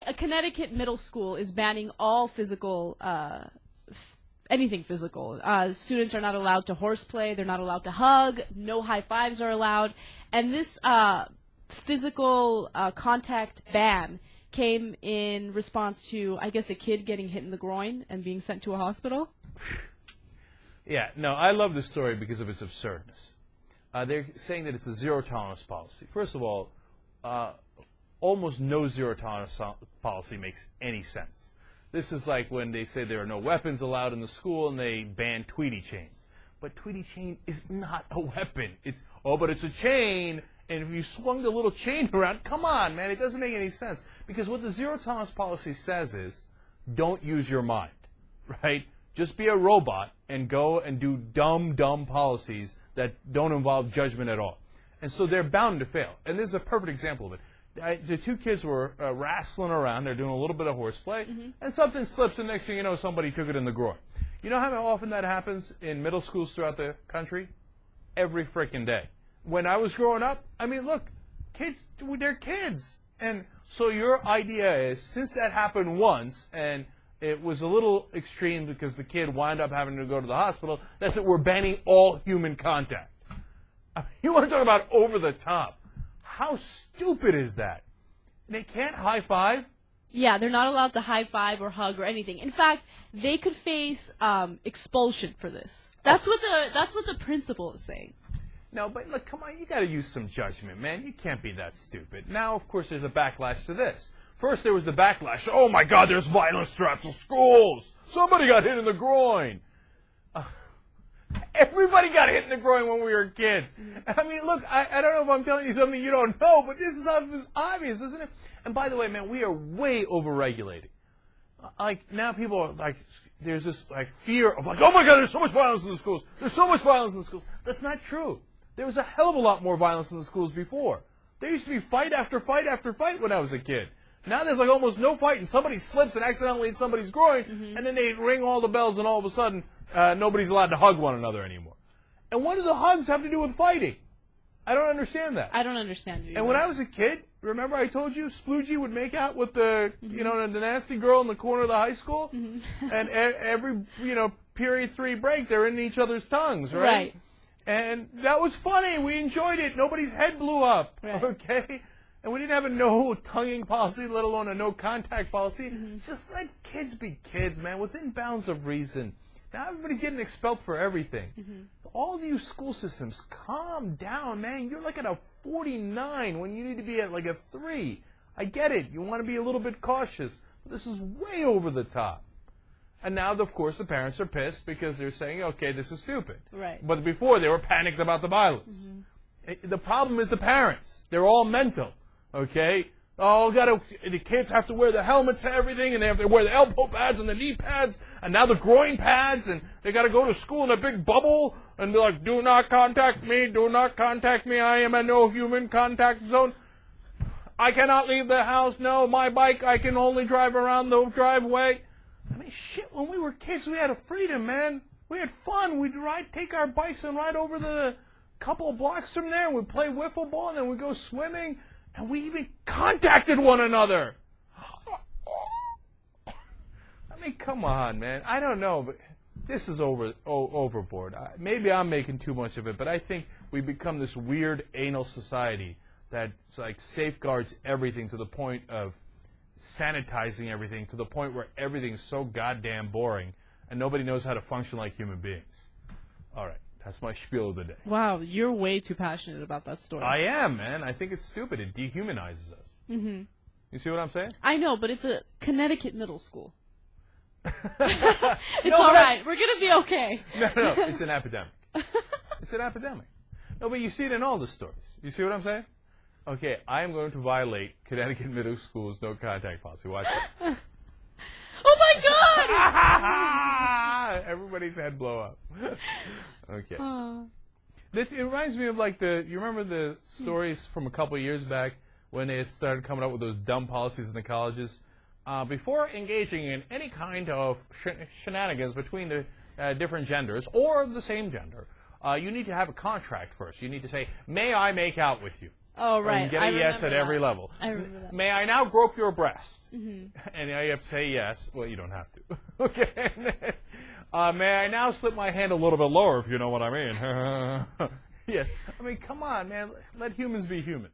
a Connecticut middle school is banning all physical, anything physical. Students are not allowed to horseplay. They're not allowed to hug. No high fives are allowed. And this physical contact ban came in response to, I guess, a kid getting hit in the groin and being sent to a hospital. Yeah, no, I love this story because of its absurdness. They're saying that it's a zero-tolerance policy. First of all, almost no zero-tolerance policy makes any sense. This is like when they say there are no weapons allowed in the school and they ban Tweety chains. But Tweety chain is not a weapon. But it's a chain, and if you swung the little chain around, come on, man, it doesn't make any sense. Because what the zero-tolerance policy says is, don't use your mind, right? Just be a robot and go and do dumb policies that don't involve judgment at all. And so they're bound to fail. And this is a perfect example of it. The two kids were wrestling around. They're doing a little bit of horseplay, and something slips, and next thing you know, somebody took it in the groin. You know how often that happens in middle schools throughout the country? Every frickin' day. When I was growing up, I mean, look, kids, they're kids. And so your idea is, since that happened once, and it was a little extreme because the kid wound up having to go to the hospital, that's it, we're banning all human contact. I mean, you want to talk about over the top. How stupid is that? They can't high five? Yeah, they're not allowed to high five or hug or anything. In fact, they could face expulsion for this. That's what the principal is saying. No, but look, come on, you got to use some judgment, man. You can't be that stupid. Now, of course, there's a backlash to this. First, there was the backlash. Oh my God, there's violence throughout the schools. Somebody got hit in the groin. Everybody got hit in the groin when we were kids. I mean, look, I don't know if I'm telling you something you don't know, but this is obvious, isn't it? And by the way, man, we are way overregulating. Like, now people are like, there's this like fear of like, oh my God, there's so much violence in the schools. There's so much violence in the schools. That's not true. There was a hell of a lot more violence in the schools before. There used to be fight after fight after fight when I was a kid. Now there's like almost no fight, and somebody slips and accidentally hits somebody's groin, and then they ring all the bells, and all of a sudden, nobody's allowed to hug one another anymore. And what do the hugs have to do with fighting? I don't understand that. I don't understand it either. And when I was a kid, remember I told you Sploogie would make out with the the nasty girl in the corner of the high school, and every period 3 break they're in each other's tongues, right? Right. And that was funny. We enjoyed it. Nobody's head blew up. Right. Okay. And we didn't have a no-tonguing policy, let alone a no-contact policy. Just let kids be kids, man, within bounds of reason. Now everybody's getting expelled for everything. All you school systems, calm down, man. You're like at a 49 when you need to be at like a 3. I get it. You want to be a little bit cautious. But this is way over the top. And now, of course, the parents are pissed because they're saying, okay, this is stupid. Right. But before, they were panicked about the violence. The problem is the parents. They're all mental. Okay? Oh, the kids have to wear the helmets and everything, and they have to wear the elbow pads and the knee pads, and now the groin pads, and they got to go to school in a big bubble, and be like, do not contact me, I am a no human contact zone. I cannot leave the house, no, my bike, I can only drive around the driveway. I mean, shit, when we were kids, we had a freedom, man. We had fun. We'd take our bikes and ride over the couple of blocks from there, and we'd play wiffle ball, and then we'd go swimming. And we even contacted one another. I mean, come on, man. I don't know, but this is overboard. Maybe I'm making too much of it, but I think we've become this weird anal society that like safeguards everything to the point of sanitizing everything to the point where everything's so goddamn boring and nobody knows how to function like human beings. All right. That's my spiel of the day. Wow, you're way too passionate about that story. I am, man. I think it's stupid. It dehumanizes us. You see what I'm saying? I know, but it's a Connecticut middle school. It's all right. We're going to be okay. No. It's an epidemic. It's an epidemic. No, but you see it in all the stories. You see what I'm saying? Okay, I am going to violate Connecticut middle school's no contact policy. Watch it. Oh, my God! Everybody's head blow up. Okay. It reminds me of like you remember the stories from a couple of years back when they had started coming up with those dumb policies in the colleges? Before engaging in any kind of shenanigans between the different genders or the same gender, you need to have a contract first. You need to say, may I make out with you? Oh, Or right. you get I a yes at remember every that. level. I remember that. May I now grope your breast? And now you have to say yes. Well, you don't have to. Okay. May I now slip my hand a little bit lower, if you know what I mean? Yeah. I mean, come on, man. Let humans be humans.